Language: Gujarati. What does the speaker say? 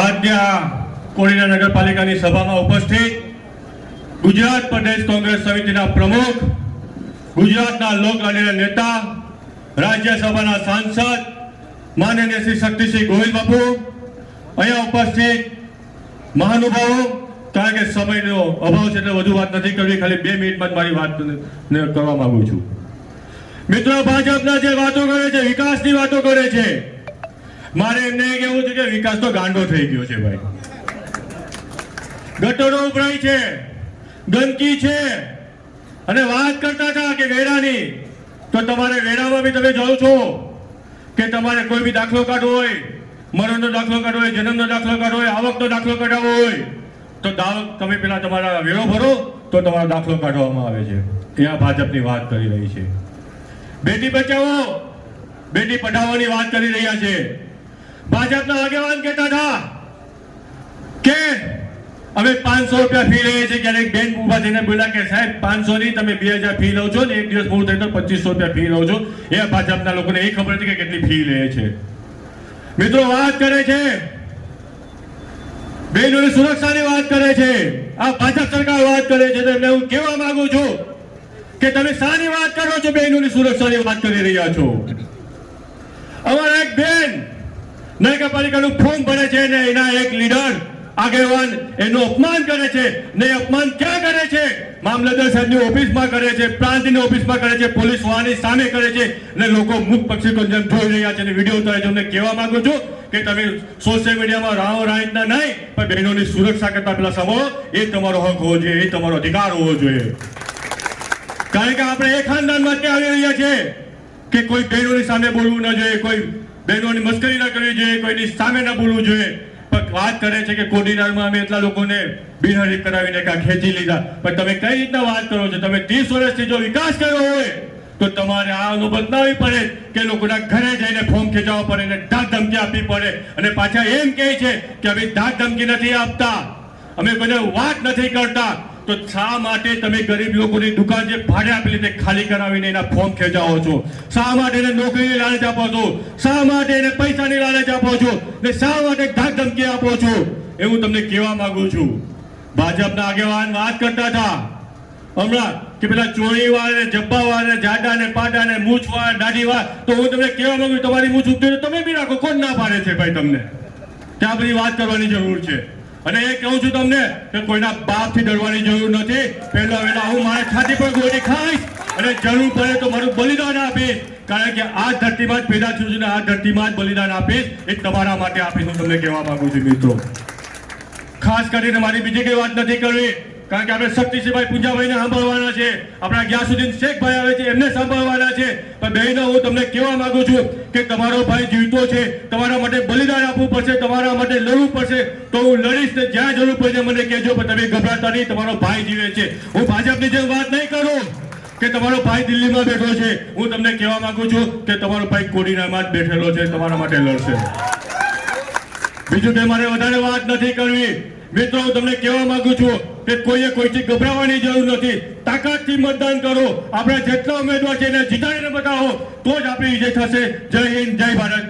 આજના કોડીનાર નગરપાલિકાની સભામાં ઉપસ્થિત ગુજરાત પ્રદેશ કોંગ્રેસ સમિતિના પ્રમુખ, ગુજરાતના લોકલાડીલા નેતા, રાજ્યસભાના સાંસદ માનનીય શ્રી શક્તિસિંહ ગોહિલ બાપુ, અહીંયા ઉપસ્થિત મહાનુભાવો, કારણ કે સમયનો અભાવ છે એટલે વધુ વાત નથી કરવી, ખાલી 2 મિનિટમાં જ મારી વાત કરવા માંગુ છું. મિત્રો, ભાજપના જે વાતો કરે છે, વિકાસની વાતો કરે છે, મારે એમને કહેવું છે કે વિકાસ તો ગાંડો થઈ ગયો છે ભાઈ. ગટરો ઉભરાઈ છે, ગંદકી છે, અને વાત કરતા હતા કે વેરાની, તો તમારે વેરામાં બી તમે જાઓ છો કે તમારે કોઈ બી દાખલો કાઢવો હોય, મરણનો દાખલો કાઢવો હોય, જન્મનો દાખલો કાઢવો હોય, આવકનો દાખલો કઢાવવો હોય, તો તમે પેલા તમારા વેરો ભરો તો તમારો દાખલો કાઢવામાં આવે છે. ત્યાં ભાજપની વાત કરી રહી છે. બેટી બચાવો, બેટી પઢાવોની વાત કરી રહ્યા છે. ભાજપના આગેવાન કહેતા હતા કે અમે 500 રૂપિયા ફી લઈએ છીએ. ક્યારેક બેન ઉભા થઈને બોલ્યા કે સાહેબ 500 નહીં, તમે 2000 ફી લો છો ને એક દિવસ પૂરું થાય તો 2500 રૂપિયા ફી લો છો. એ ભાજપના લોકોને એ ખબર નથી કે કેટલી ફી લે છે. મિત્રો, વાત કરે છે બહેનોની સુરક્ષાની વાત કરે છે. આ ભાજપ સરકાર વાત કરે છે. તો હું કહેવા માંગુ છું કે તમે શાની વાત કરો છો? બહેનોની સુરક્ષાની વાત કરી રહ્યા છો. અમારા એક બેન નગરપાલિકાનું ફોર્મ ભરે છે ને એના એક લીડર આગેવાન એનું અપમાન કરે છે. ને અપમાન ક્યાં કરે છે? મામલતદાર સાહેબની ઓફિસમાં કરે છે, પ્રાંતની ઓફિસમાં કરે છે, પોલીસ વાળાની સામે કરે છે, અને લોકો મુખ પક્ષી જેમ જોઈ રહ્યા છે અને વિડીયો ઉતારે છે. અમને કહેવા માંગુ છું કે તમે સોશિયલ મીડિયામાં રાહો રાઈતના નહીં, પણ બહેનોની સુરક્ષા કરતા પેલા સાંભળો. એ તમારો હક હોવો જોઈએ, એ તમારો અધિકાર હોવો જોઈએ. કારણ કે આપણે એ ખાનદાનમાંથી આવી રહ્યા છે કે કોઈ બહેનોની સામે બોલવું ન જોઈએ, કોઈ બહેનોની મસ્કરી ન કરવી જોઈએ, કોઈની સામે ન બોલવું જોઈએ. પણ વાત કરે છે કે કોડીનારમાં અમે એટલા લોકોને બિનહરીફ કરાવીને ખેંચી લીધા. પણ તમે કઈ રીતના વાત કરો છો? તમે 30 વર્ષથી જો વિકાસ કર્યો હોય તો તમારે આ અનુભવ ના આવી પડે કે લોકોના ઘરે જઈને ફોર્મ ખેંચાવવા પડે ને ધાક ધમકી આપવી પડે. અને પાછા એમ કહે છે કે અમે ધાક ધમકી નથી આપતા, અમે કોઈને વાત નથી કરતા. તો શા માટે તમે ગરીબ લોકોની દુકાન જે ભાડે આપેલી તે ખાલી કરાવીને એના ફોર્મ ખેંચાવો છો? શા માટે એને નોકરીની લાલચ આપો છો? શા માટે એને પૈસાની લાલચ આપો છો? ને શા માટે ધાક ધમકી આપો છો? એ હું તમને કહેવા માંગુ છું. ભાજપના આગેવાન વાત કરતા હતા હમણાં કે પેલા ચોરી વાળા ને જબ્બા વાળા ને જાડા ને પાડા ને મૂછ વાળા દાઢી વાળા. તો હું તમને કહેવા માંગુ, તમારી મૂછ ઉગતી તમે બી રાખો, કોણ ના પાડે છે ભાઈ તમને? ત્યાં બધી વાત કરવાની જરૂર છે. અને એ કહું છું તમને કે કોઈના બાપથી ડરવાની જરૂર નથી. પહેલા વહેલા હું મારા છાતી પર ગોળી ખાઈશ અને જરૂર પડે તો મારું બલિદાન આપીશ. કારણ કે આ ધરતીમાં જ પેદા થયું છું ને આ ધરતીમાં જ બલિદાન આપીશ. એ તમારા માટે આપીશ, હું તમને કહેવા માંગુ છું. મિત્રો, ખાસ કરીને મારી બીજી કઈ વાત નથી કરવી, કારણ કે આપણે શક્તિસિંહભાઈ પૂંજાભાઈને સાંભળવાના છે, આપણા ગ્યાસુદ્દીન શેખભાઈ આવે છે એમને સાંભળવાના છે. પણ બહેનો, હું તમને કહેવા માંગુ છું કે તમારો ભાઈ જીવતો છે, તમારા માટે બલિદાન આપવું પડશે, તમારા માટે લડવું પડશે. તો હું લડીશ ને જ્યાં જરૂર પડશે મને કહેજો, પણ તમે ગભરાતા નહીં, તમારો ભાઈ જીવે છે. હું ભાજપની જેમ વાત નહીં કરું કે તમારો ભાઈ દિલ્હીમાં બેઠો છે. હું તમને કહેવા માંગુ છું કે તમારો ભાઈ કોડીનારમાં જ બેઠેલો છે, તમારા માટે લડશે. બીજું કે મારે વધારે વાત નથી કરવી. મિત્રો, હું તમને કહેવા માંગુ છું કે કોઈએ કોઈથી ગભરાવાની જરૂર નથી. તાકાતથી મતદાન કરો. આપણા જેટલા ઉમેદવાર છે એને જીતાડીને બતાવો તો જ આપણી વિજય થશે. જય હિન્દ, જય ભારત.